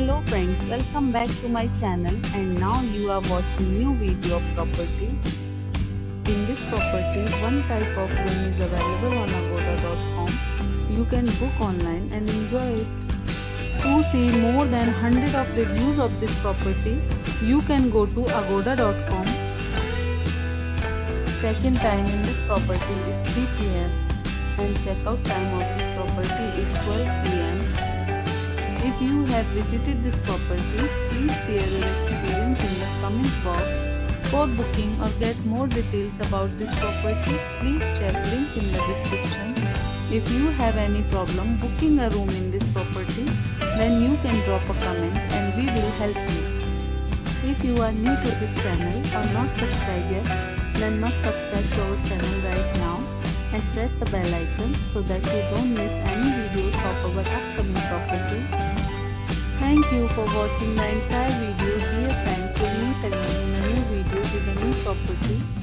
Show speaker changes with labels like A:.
A: Hello friends, welcome back to my channel, and now you are watching new video of property. In this property, one type of room is available on agoda.com. You can book online and enjoy it. To see more than 100 of reviews of this property, you can go to agoda.com. Check-in time in this property is 3 p.m. and check-out time of this property is 12 p.m. If you have visited this property, please share your experience in the comment box. For booking or get more details about this property, please check link in the description. If you have any problem booking a room in this property, then you can drop a comment and we will help you. If you are new to this channel or not subscribed yet, then must subscribe to our channel right now and press the bell icon so that you don't miss any videos of our upcoming property. Thank you for watching the entire video. Dear friends, we'll meet again in a new video with a new property.